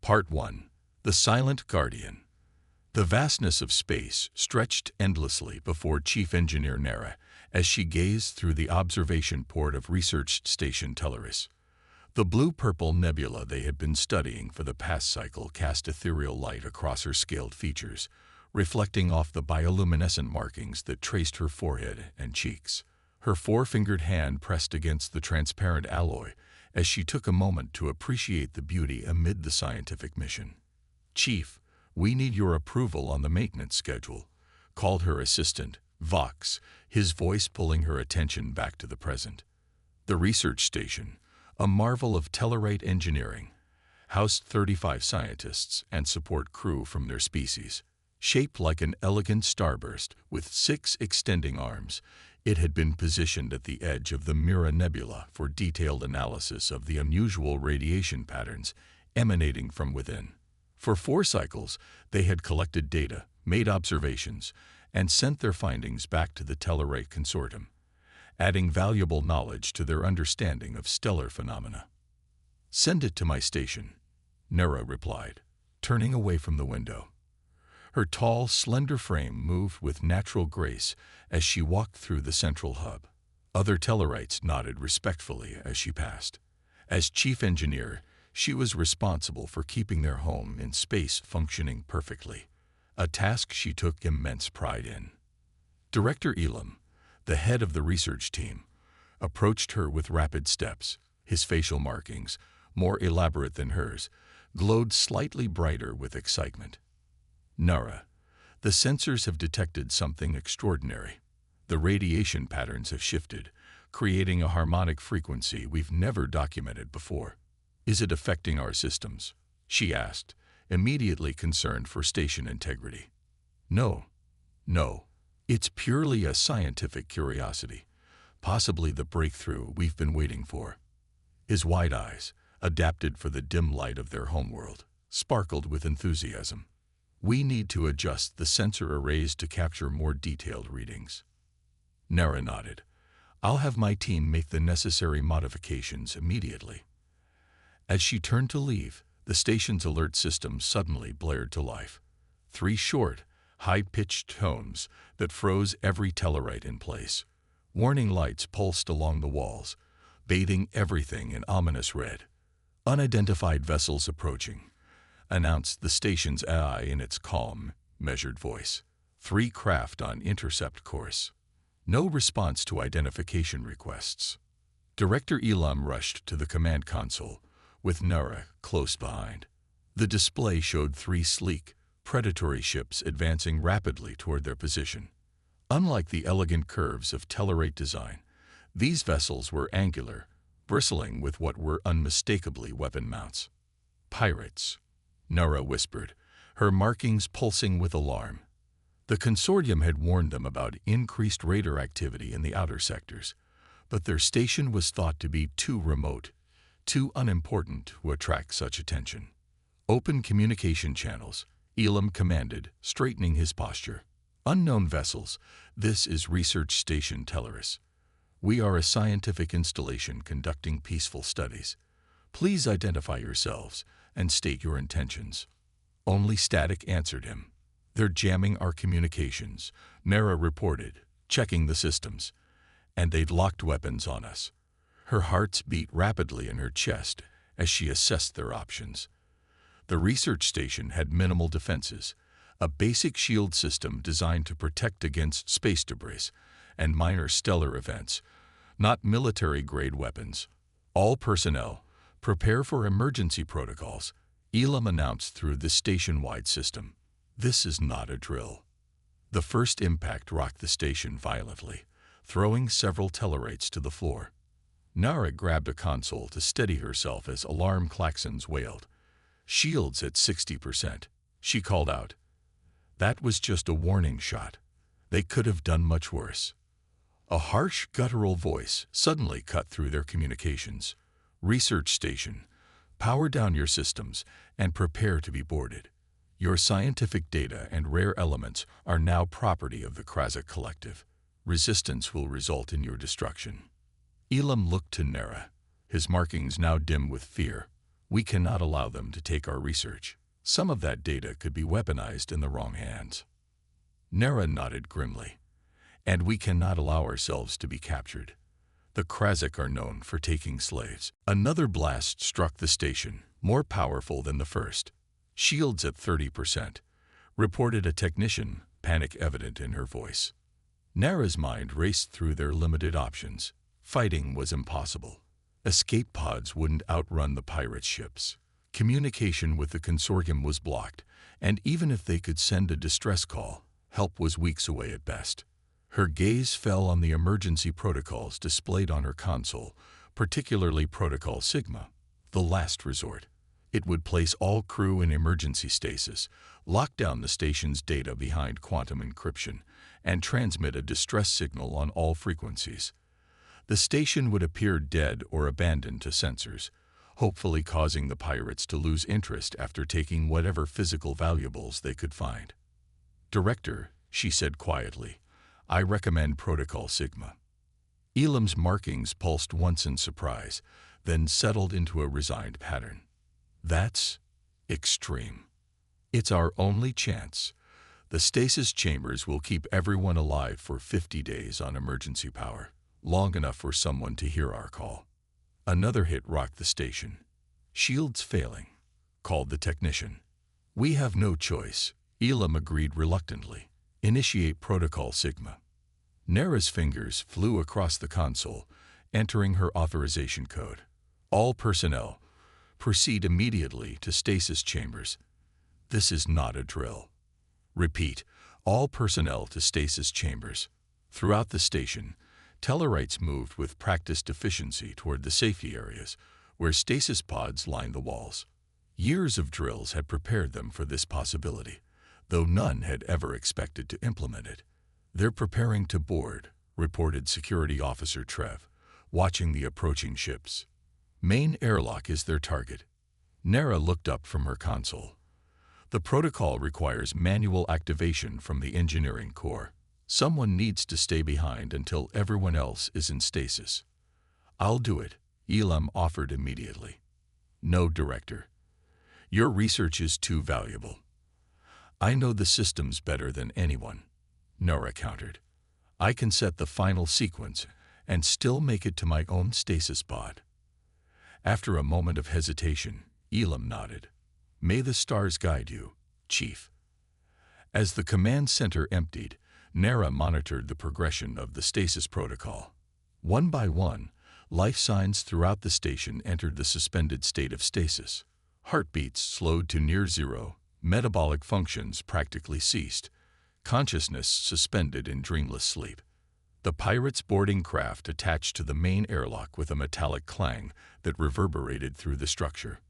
Part 1. The Silent Guardian. The vastness of space stretched endlessly before Chief Engineer Nara as she gazed through the observation port of Research Station Teleris. The blue-purple nebula they had been studying for the past cycle cast ethereal light across her scaled features, reflecting off the bioluminescent markings that traced her forehead and cheeks. Her four-fingered hand pressed against the transparent alloy as she took a moment to appreciate the beauty amid the scientific mission. "Chief, we need your approval on the maintenance schedule," called her assistant, Vox, his voice pulling her attention back to the present. The research station, a marvel of Tellarite engineering, housed 35 scientists and support crew from their species. Shaped like an elegant starburst with 6 extending arms, it had been positioned at the edge of the Mira Nebula for detailed analysis of the unusual radiation patterns emanating from within. For 4 cycles, they had collected data, made observations, and sent their findings back to the Tellarite Consortium, adding valuable knowledge to their understanding of stellar phenomena. "Send it to my station," Nara replied, turning away from the window. Her tall, slender frame moved with natural grace as she walked through the central hub. Other Tellarites nodded respectfully as she passed. As chief engineer, she was responsible for keeping their home in space functioning perfectly, a task she took immense pride in. Director Elam, the head of the research team, approached her with rapid steps. His facial markings, more elaborate than hers, glowed slightly brighter with excitement. "Nara, the sensors have detected something extraordinary. The radiation patterns have shifted, creating a harmonic frequency we've never documented before. Is it affecting our systems?" she asked, immediately concerned for station integrity. No. It's purely a scientific curiosity, possibly the breakthrough we've been waiting for." His wide eyes, adapted for the dim light of their homeworld, sparkled with enthusiasm. "We need to adjust the sensor arrays to capture more detailed readings." Nara nodded. "I'll have my team make the necessary modifications immediately." As she turned to leave, the station's alert system suddenly blared to life. 3 short, high-pitched tones that froze every Tellarite in place. Warning lights pulsed along the walls, bathing everything in ominous red. "Unidentified vessels approaching," announced the station's AI in its calm, measured voice. 3 craft on intercept course. No response to identification requests. Director Elam rushed to the command console, with Nara close behind. The display showed 3 sleek, predatory ships advancing rapidly toward their position. Unlike the elegant curves of Tellarite design, these vessels were angular, bristling with what were unmistakably weapon mounts. "Pirates," Nara whispered, her markings pulsing with alarm. The consortium had warned them about increased radar activity in the outer sectors, but their station was thought to be too remote, too unimportant to attract such attention. "Open communication channels," Elam commanded, straightening his posture. "Unknown vessels, this is Research Station Teleris. We are a scientific installation conducting peaceful studies. Please identify yourselves and state your intentions." Only static answered him. "They're jamming our communications," Nara reported, checking the systems. "And they've locked weapons on us." Her heart beat rapidly in her chest as she assessed their options. The research station had minimal defenses, a basic shield system designed to protect against space debris and minor stellar events, not military-grade weapons. "All personnel, prepare for emergency protocols," Elam announced through the station-wide system. This is not a drill. The first impact rocked the station violently, throwing several Tellarites to the floor. Nara grabbed a console to steady herself as alarm klaxons wailed. "Shields at 60%, she called out. That was just a warning shot. They could have done much worse. A harsh, guttural voice suddenly cut through their communications. "Research station, power down your systems and prepare to be boarded. Your scientific data and rare elements are now property of the Krazak Collective. Resistance will result in your destruction." Elam looked to Nara, his markings now dim with fear. We cannot allow them to take our research. Some of that data could be weaponized in the wrong hands. Nera nodded grimly. And we cannot allow ourselves to be captured. The Krasik are known for taking slaves. Another blast struck the station, more powerful than the first. Shields at 30%, reported a technician, panic evident in her voice. Nera's mind raced through their limited options. Fighting was impossible. Escape pods wouldn't outrun the pirates' ships. Communication with the consortium was blocked, and even if they could send a distress call, help was weeks away at best. Her gaze fell on the emergency protocols displayed on her console, particularly Protocol Sigma, the last resort. It would place all crew in emergency stasis, lock down the station's data behind quantum encryption, and transmit a distress signal on all frequencies. The station would appear dead or abandoned to sensors, hopefully causing the pirates to lose interest after taking whatever physical valuables they could find. "Director," she said quietly, "I recommend Protocol Sigma." Elam's markings pulsed once in surprise, then settled into a resigned pattern. "That's extreme. It's our only chance. The stasis chambers will keep everyone alive for 50 days on emergency power, long enough for someone to hear our call." Another hit rocked the station. "Shields failing," called the technician. "We have no choice," Elam agreed reluctantly. "Initiate Protocol Sigma." Nera's fingers flew across the console, entering her authorization code. "All personnel, proceed immediately to stasis chambers." "This is not a drill." "Repeat, all personnel to stasis chambers." Throughout the station, Tellarites moved with practiced efficiency toward the safety areas, where stasis pods lined the walls. Years of drills had prepared them for this possibility, though none had ever expected to implement it. "They're preparing to board," reported Security Officer Trev, watching the approaching ships. "Main airlock is their target." Nera looked up from her console. "The protocol requires manual activation from the engineering core. Someone needs to stay behind until everyone else is in stasis." "I'll do it," Elam offered immediately. "No, Director. Your research is too valuable." "I know the systems better than anyone," Nora countered. "I can set the final sequence and still make it to my own stasis pod." After a moment of hesitation, Elam nodded. "May the stars guide you, Chief." As the command center emptied, Nera monitored the progression of the stasis protocol. One by one, life signs throughout the station entered the suspended state of stasis. Heartbeats slowed to near zero, metabolic functions practically ceased, consciousness suspended in dreamless sleep. The pirates' boarding craft attached to the main airlock with a metallic clang that reverberated through the structure.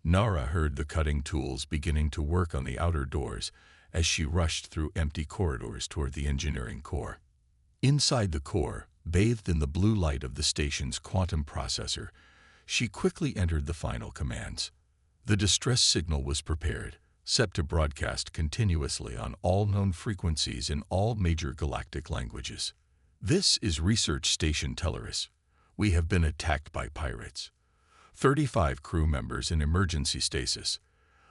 Nara heard the cutting tools beginning to work on the outer doors as she rushed through empty corridors toward the engineering core. Inside the core, bathed in the blue light of the station's quantum processor, she quickly entered the final commands. The distress signal was prepared, set to broadcast continuously on all known frequencies in all major galactic languages. "This is Research Station Telleris. We have been attacked by pirates. 35 crew members in emergency stasis.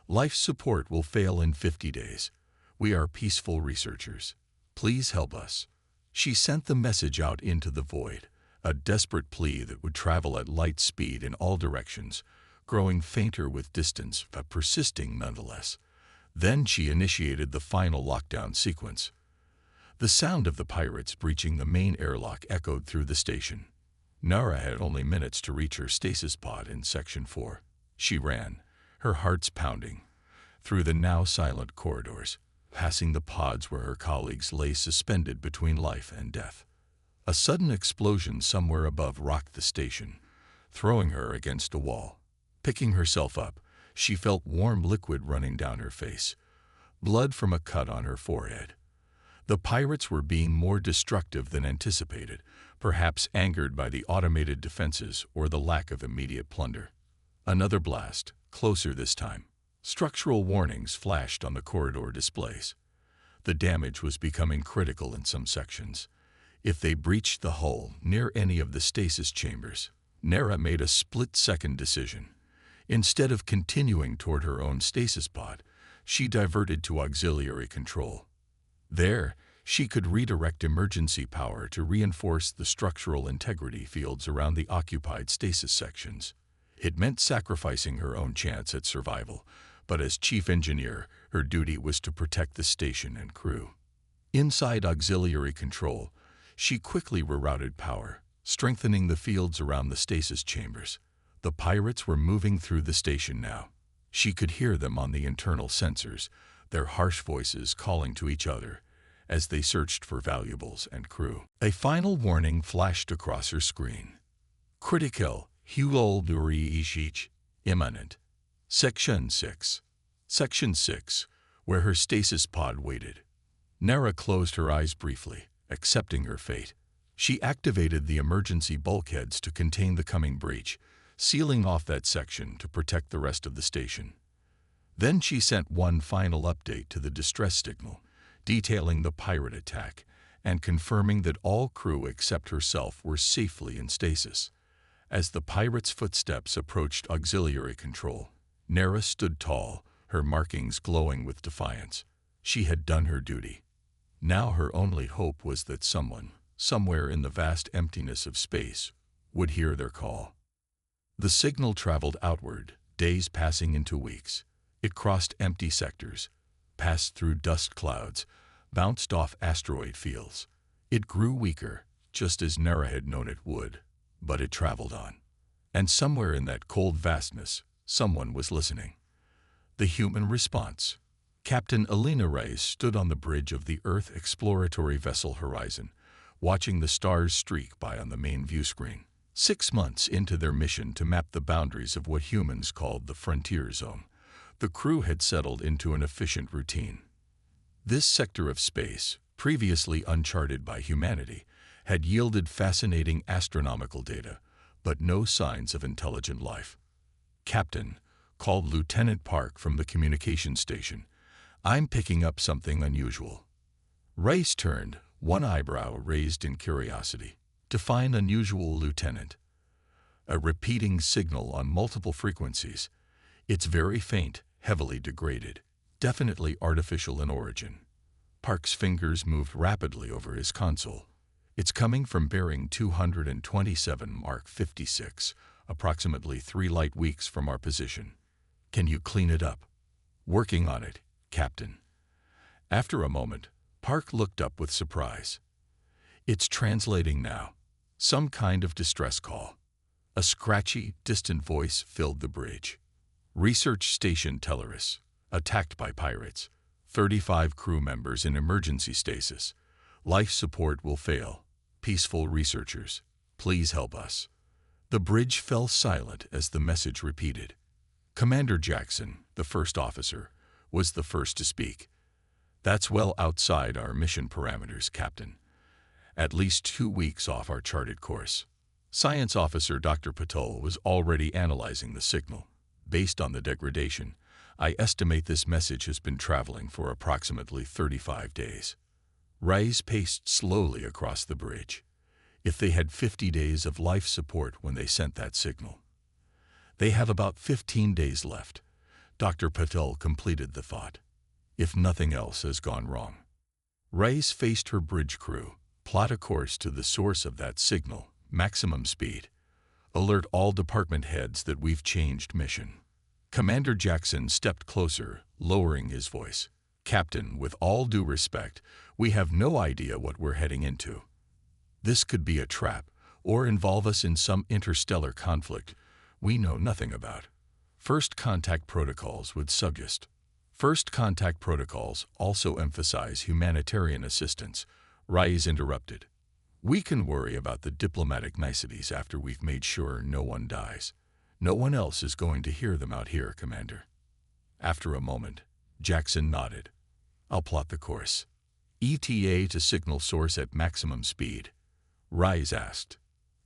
Life support will fail in 50 days. We are peaceful researchers. Please help us." She sent the message out into the void, a desperate plea that would travel at light speed in all directions, growing fainter with distance but persisting nonetheless. Then she initiated the final lockdown sequence. The sound of the pirates breaching the main airlock echoed through the station. Nara had only minutes to reach her stasis pod in Section 4. She ran, her heart's pounding, through the now silent corridors, passing the pods where her colleagues lay suspended between life and death. A sudden explosion somewhere above rocked the station, throwing her against a wall. Picking herself up, she felt warm liquid running down her face, blood from a cut on her forehead. The pirates were being more destructive than anticipated, perhaps angered by the automated defenses or the lack of immediate plunder. Another blast, closer this time. Structural warnings flashed on the corridor displays. The damage was becoming critical in some sections. If they breached the hull near any of the stasis chambers, Nara made a split-second decision. Instead of continuing toward her own stasis pod, she diverted to auxiliary control. There, she could redirect emergency power to reinforce the structural integrity fields around the occupied stasis sections. It meant sacrificing her own chance at survival, but as chief engineer, her duty was to protect the station and crew. Inside auxiliary control, she quickly rerouted power, strengthening the fields around the stasis chambers. The pirates were moving through the station now. She could hear them on the internal sensors, their harsh voices calling to each other as they searched for valuables and crew. A final warning flashed across her screen. Critical, Huol imminent. Section 6. Section 6, where her stasis pod waited. Nara closed her eyes briefly, accepting her fate. She activated the emergency bulkheads to contain the coming breach, sealing off that section to protect the rest of the station. Then she sent one final update to the distress signal, detailing the pirate attack and confirming that all crew except herself were safely in stasis. As the pirates' footsteps approached auxiliary control, Nara stood tall, her markings glowing with defiance. She had done her duty. Now her only hope was that someone, somewhere in the vast emptiness of space, would hear their call. The signal traveled outward, days passing into weeks. It crossed empty sectors, passed through dust clouds, bounced off asteroid fields. It grew weaker, just as Nara had known it would, but it traveled on. And somewhere in that cold vastness, someone was listening. The human response. Captain Elena Reyes stood on the bridge of the Earth exploratory vessel Horizon, watching the stars streak by on the main view screen. 6 months into their mission to map the boundaries of what humans called the frontier zone, the crew had settled into an efficient routine. This sector of space, previously uncharted by humanity, had yielded fascinating astronomical data, but no signs of intelligent life. "Captain," called Lieutenant Park from the communication station, "I'm picking up something unusual." Reyes turned, one eyebrow raised in curiosity. "Define unusual, Lieutenant." "A repeating signal on multiple frequencies. It's very faint, heavily degraded, definitely artificial in origin." Park's fingers moved rapidly over his console. "It's coming from bearing 227 Mark 56, approximately 3 light weeks from our position. Can you clean it up?" "Working on it, Captain." After a moment, Park looked up with surprise. "It's translating now. Some kind of distress call." A scratchy, distant voice filled the bridge. "Research Station Tellerus. Attacked by pirates. 35 crew members in emergency stasis. Life support will fail. Peaceful researchers, please help us." The bridge fell silent as the message repeated. Commander Jackson, the first officer, was the first to speak. "That's well outside our mission parameters, Captain. At least 2 weeks off our charted course." Science Officer Dr. Patel was already analyzing the signal. "Based on the degradation, I estimate this message has been traveling for approximately 35 days. Reyes paced slowly across the bridge. "If they had 50 days of life support when they sent that signal." "They have about 15 days left." Dr. Patel completed the thought. "If nothing else has gone wrong." Reyes faced her bridge crew. "Plot a course to the source of that signal, maximum speed. Alert all department heads that we've changed mission." Commander Jackson stepped closer, lowering his voice. "Captain, with all due respect, we have no idea what we're heading into. This could be a trap, or involve us in some interstellar conflict we know nothing about. First contact protocols would suggest." "First contact protocols also emphasize humanitarian assistance," Reyes interrupted. "We can worry about the diplomatic niceties after we've made sure no one dies. No one else is going to hear them out here, Commander." After a moment, Jackson nodded. "I'll plot the course." "ETA to signal source at maximum speed?" Reyes asked.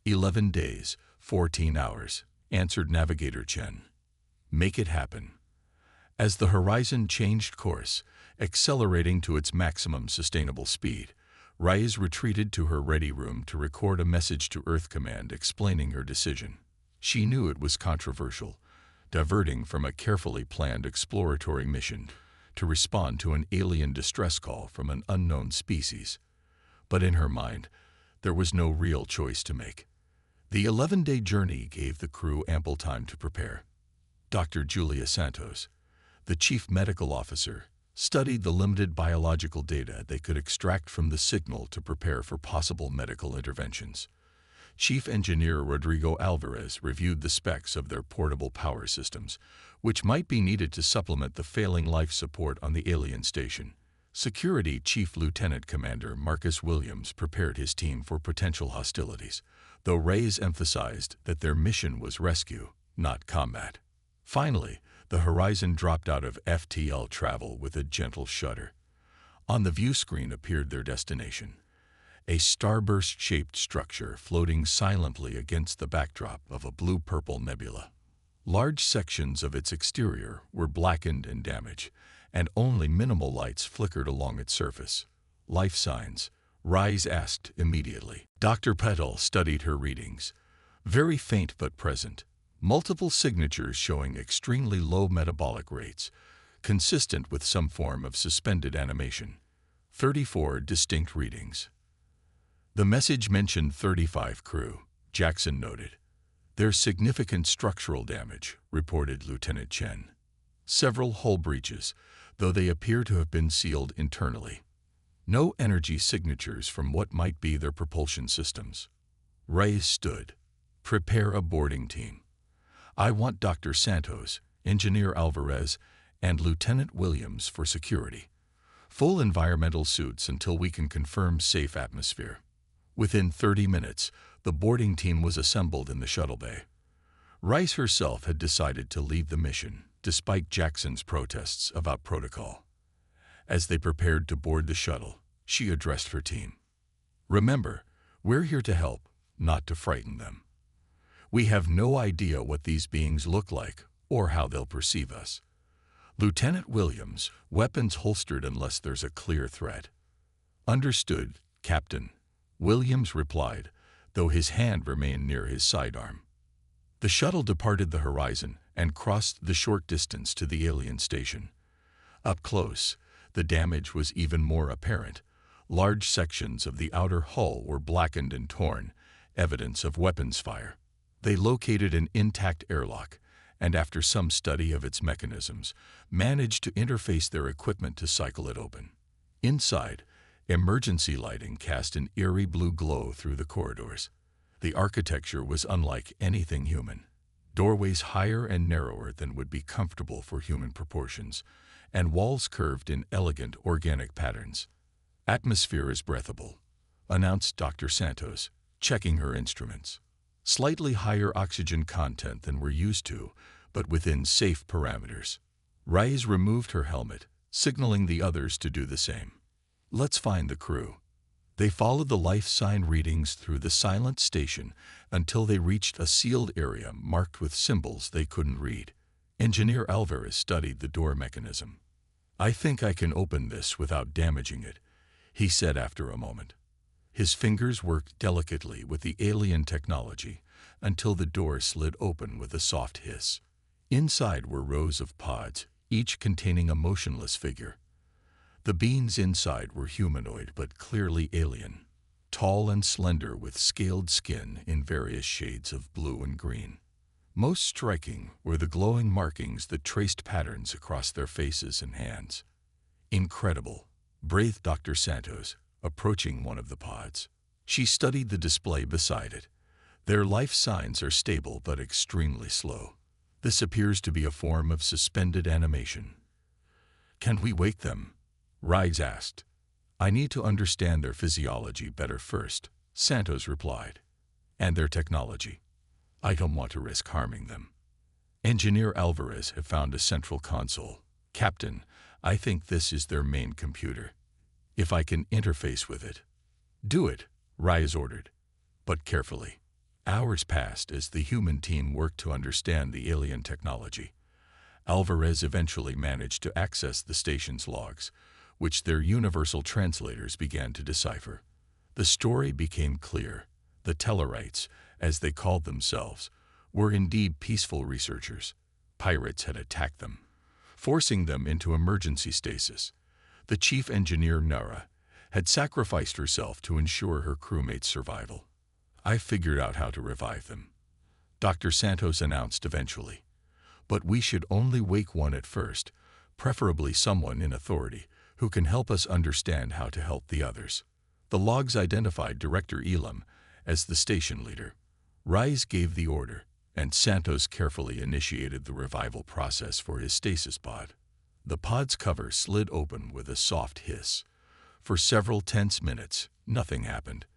11 days, 14 hours, answered Navigator Chen. "Make it happen." As the Horizon changed course, accelerating to its maximum sustainable speed, Reyes retreated to her ready room to record a message to Earth Command explaining her decision. She knew it was controversial, diverting from a carefully planned exploratory mission to respond to an alien distress call from an unknown species. But in her mind, there was no real choice to make. The 11-day journey gave the crew ample time to prepare. Dr. Julia Santos, the chief medical officer, studied the limited biological data they could extract from the signal to prepare for possible medical interventions. Chief Engineer Rodrigo Alvarez reviewed the specs of their portable power systems, which might be needed to supplement the failing life support on the alien station. Security Chief Lieutenant Commander Marcus Williams prepared his team for potential hostilities, though Reyes emphasized that their mission was rescue, not combat. Finally, the Horizon dropped out of FTL travel with a gentle shudder. On the view screen appeared their destination, a starburst-shaped structure floating silently against the backdrop of a blue-purple nebula. Large sections of its exterior were blackened and damaged, and only minimal lights flickered along its surface. Life signs, Reyes asked immediately. Dr. Petal studied her readings. Very faint but present. Multiple signatures showing extremely low metabolic rates, consistent with some form of suspended animation. 34 distinct readings. The message mentioned 35 crew, Jackson noted. There's significant structural damage, reported Lieutenant Chen. Several hull breaches, though they appear to have been sealed internally. No energy signatures from what might be their propulsion systems. Reyes stood. Prepare a boarding team. I want Dr. Santos, Engineer Alvarez, and Lieutenant Williams for security. Full environmental suits until we can confirm safe atmosphere. Within 30 minutes, the boarding team was assembled in the shuttle bay. Reyes herself had decided to leave the mission, despite Jackson's protests about protocol. As they prepared to board the shuttle, she addressed her team. Remember, we're here to help, not to frighten them. We have no idea what these beings look like or how they'll perceive us. Lieutenant Williams, weapons holstered unless there's a clear threat. Understood, Captain, Williams replied, though his hand remained near his sidearm. The shuttle departed the Horizon and crossed the short distance to the alien station. Up close, the damage was even more apparent. Large sections of the outer hull were blackened and torn, evidence of weapons fire. They located an intact airlock, and after some study of its mechanisms, managed to interface their equipment to cycle it open. Inside, emergency lighting cast an eerie blue glow through the corridors. The architecture was unlike anything human. Doorways higher and narrower than would be comfortable for human proportions, and walls curved in elegant organic patterns. Atmosphere is breathable, announced Dr. Santos, checking her instruments. Slightly higher oxygen content than we're used to, but within safe parameters. Reyes removed her helmet, signaling the others to do the same. Let's find the crew. They followed the life sign readings through the silent station until they reached a sealed area marked with symbols they couldn't read. Engineer Alvarez studied the door mechanism. I think I can open this without damaging it, he said after a moment. His fingers worked delicately with the alien technology until the door slid open with a soft hiss. Inside were rows of pods, each containing a motionless figure. The beings inside were humanoid but clearly alien, tall and slender with scaled skin in various shades of blue and green. Most striking were the glowing markings that traced patterns across their faces and hands. Incredible, breathed Dr. Santos, approaching one of the pods. She studied the display beside it. Their life signs are stable but extremely slow. This appears to be a form of suspended animation. Can we wake them? Reyes asked. I need to understand their physiology better first, Santos replied. And their technology. I don't want to risk harming them. Engineer Alvarez had found a central console. Captain, I think this is their main computer. If I can interface with it. Do it, Reyes ordered, but carefully. Hours passed as the human team worked to understand the alien technology. Alvarez eventually managed to access the station's logs, which their universal translators began to decipher. The story became clear. The Tellarites, as they called themselves, were indeed peaceful researchers, pirates had attacked them, forcing them into emergency stasis. The chief engineer, Nara, had sacrificed herself to ensure her crewmates' survival. "I figured out how to revive them," Dr. Santos announced eventually. "But we should only wake one at first, preferably someone in authority who can help us understand how to help the others." The logs identified Director Elam as the station leader. Rise gave the order, and Santos carefully initiated the revival process for his stasis pod. The pod's cover slid open with a soft hiss. For several tense minutes, nothing happened.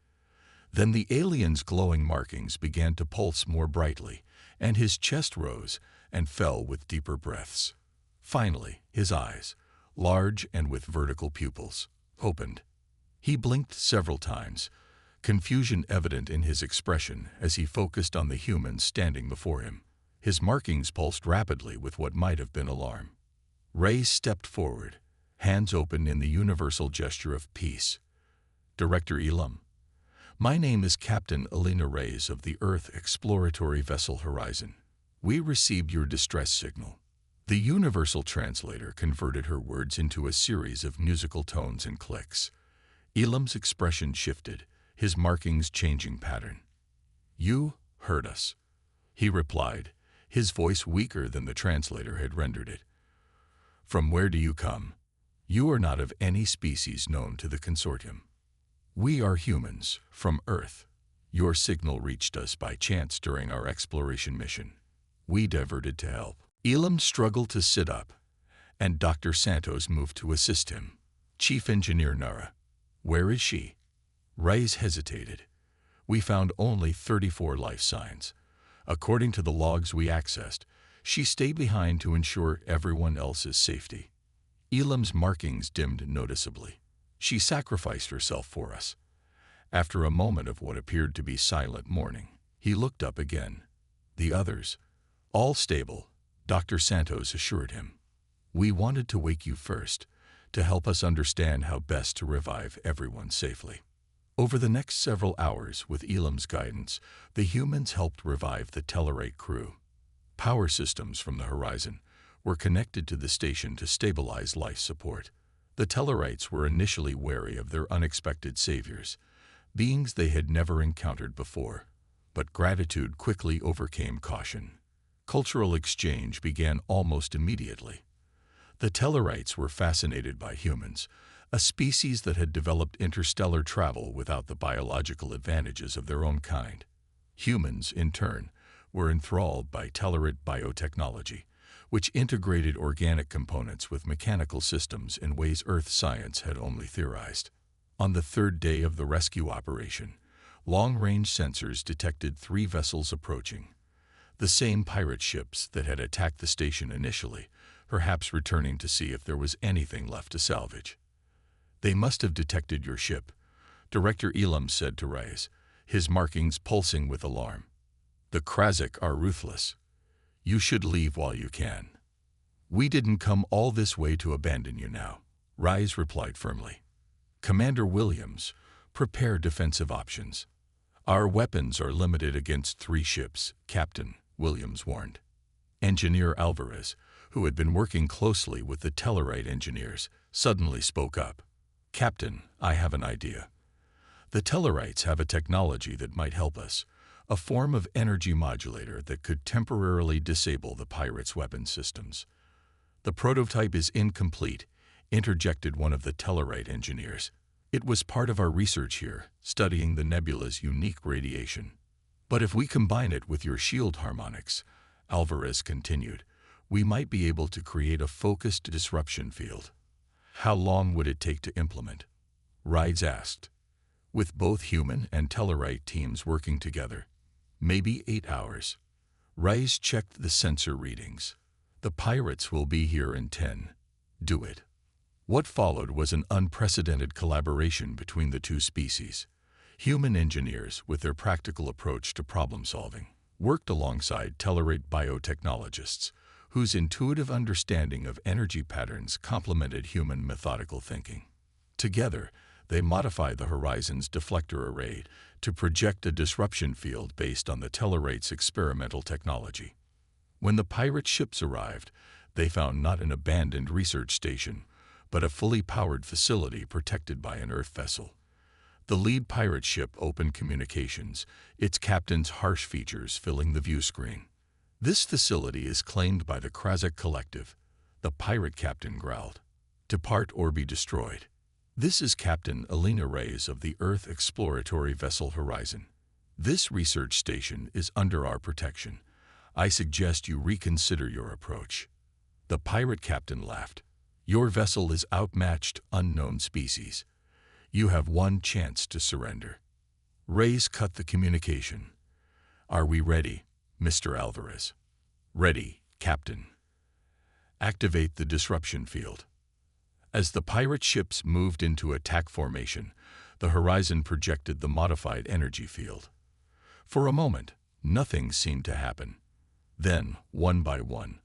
Then the alien's glowing markings began to pulse more brightly, and his chest rose and fell with deeper breaths. Finally, his eyes, large and with vertical pupils, opened. He blinked several times, confusion evident in his expression as he focused on the human standing before him. His markings pulsed rapidly with what might have been alarm. Reyes stepped forward, hands open in the universal gesture of peace. "Director Elam, my name is Captain Elena Reyes of the Earth Exploratory Vessel Horizon. We received your distress signal." The universal translator converted her words into a series of musical tones and clicks. Elam's expression shifted, his markings changing pattern. "You heard us," he replied, his voice weaker than the translator had rendered it. "From where do you come? You are not of any species known to the consortium." "We are humans, from Earth. Your signal reached us by chance during our exploration mission. We diverted to help." Elam struggled to sit up, and Dr. Santos moved to assist him. "Chief Engineer Nara, where is she?" Reyes hesitated. "We found only 34 life signs. According to the logs we accessed, she stayed behind to ensure everyone else's safety." Elam's markings dimmed noticeably. "She sacrificed herself for us." After a moment of what appeared to be silent mourning, he looked up again. "The others, all stable," Dr. Santos assured him. "We wanted to wake you first, to help us understand how best to revive everyone safely." Over the next several hours, with Elam's guidance, the humans helped revive the Tellarite crew. Power systems from the horizon were connected to the station to stabilize life support. The Tellarites were initially wary of their unexpected saviors, beings they had never encountered before, but gratitude quickly overcame caution. Cultural exchange began almost immediately. The Tellarites were fascinated by humans, a species that had developed interstellar travel without the biological advantages of their own kind. Humans, in turn, were enthralled by Tellarite biotechnology, which integrated organic components with mechanical systems in ways Earth science had only theorized. On the third day of the rescue operation, long-range sensors detected 3 vessels approaching. The same pirate ships that had attacked the station initially, perhaps returning to see if there was anything left to salvage. "They must have detected your ship," Director Elam said to Reyes, his markings pulsing with alarm. "The Krasik are ruthless. You should leave while you can." "We didn't come all this way to abandon you now," Reyes replied firmly. "Commander Williams, prepare defensive options. Our weapons are limited against 3 ships," Captain Williams warned. Engineer Alvarez, who had been working closely with the Tellarite engineers, suddenly spoke up. "Captain, I have an idea. The Tellarites have a technology that might help us, a form of energy modulator that could temporarily disable the pirates' weapon systems." "The prototype is incomplete," interjected one of the Tellarite engineers. "It was part of our research here, studying the nebula's unique radiation." "But if we combine it with your shield harmonics," Alvarez continued, "we might be able to create a focused disruption field." "How long would it take to implement?" Reyes asked. "With both human and Tellarite teams working together, maybe 8 hours." Reyes checked the sensor readings. "The pirates will be here in 10. Do it." What followed was an unprecedented collaboration between the two species. Human engineers, with their practical approach to problem-solving, worked alongside Tellarite biotechnologists, whose intuitive understanding of energy patterns complemented human methodical thinking. Together, they modified the Horizon's deflector array to project a disruption field based on the Tellarite's experimental technology. When the pirate ships arrived, they found not an abandoned research station, but a fully powered facility protected by an Earth vessel. The lead pirate ship opened communications, its captain's harsh features filling the view screen. "This facility is claimed by the Krazak Collective," the pirate captain growled. "Depart or be destroyed." "This is Captain Alina Reyes of the Earth exploratory vessel Horizon. This research station is under our protection. I suggest you reconsider your approach." The pirate captain laughed. "Your vessel is outmatched unknown species. You have one chance to surrender." Reyes cut the communication. "Are we ready, Mr. Alvarez?" "Ready, Captain." "Activate the disruption field." As the pirate ships moved into attack formation, the Horizon projected the modified energy field. For a moment, nothing seemed to happen. Then, one by one,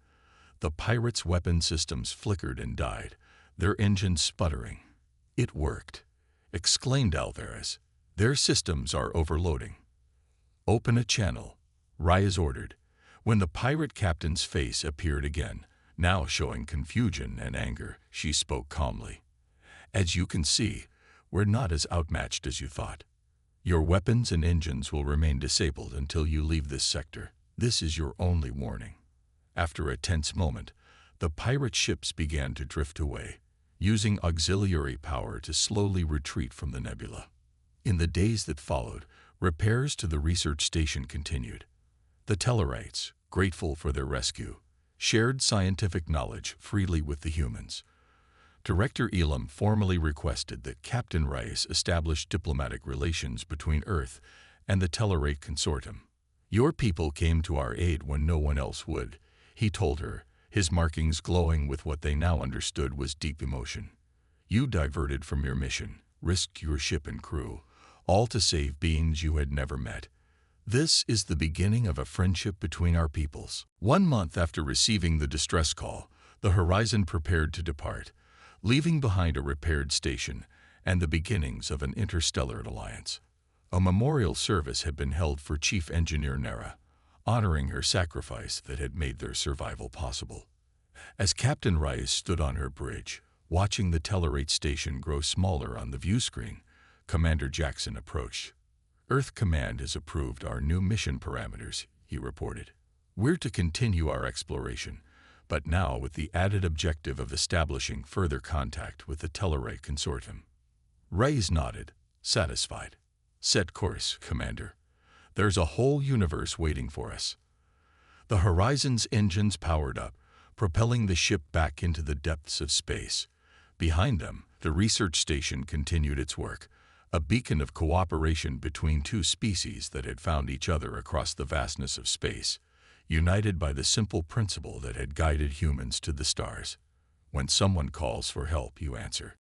the pirates' weapon systems flickered and died, their engines sputtering. "It worked," exclaimed Alvarez. "Their systems are overloading." "Open a channel," Reyes ordered, when the pirate captain's face appeared again. Now showing confusion and anger, she spoke calmly. "As you can see, we're not as outmatched as you thought. Your weapons and engines will remain disabled until you leave this sector. This is your only warning." After a tense moment, the pirate ships began to drift away, using auxiliary power to slowly retreat from the nebula. In the days that followed, repairs to the research station continued. The Tellarites, grateful for their rescue, shared scientific knowledge freely with the humans. Director Elam formally requested that Captain Reyes establish diplomatic relations between Earth and the Tellarite consortium. "Your people came to our aid when no one else would," he told her, his markings glowing with what they now understood was deep emotion. "You diverted from your mission, risked your ship and crew, all to save beings you had never met. This is the beginning of a friendship between our peoples." 1 month after receiving the distress call, the Horizon prepared to depart, leaving behind a repaired station and the beginnings of an interstellar alliance. A memorial service had been held for Chief Engineer Nera, honoring her sacrifice that had made their survival possible. As Captain Reyes stood on her bridge, watching the Tellarite station grow smaller on the view screen, Commander Jackson approached. "Earth Command has approved our new mission parameters," he reported. "We're to continue our exploration, but now with the added objective of establishing further contact with the Tellarite consortium." Reyes nodded, satisfied. "Set course, Commander. There's a whole universe waiting for us." The Horizon's engines powered up, propelling the ship back into the depths of space. Behind them, the research station continued its work, a beacon of cooperation between two species that had found each other across the vastness of space, united by the simple principle that had guided humans to the stars. When someone calls for help, you answer.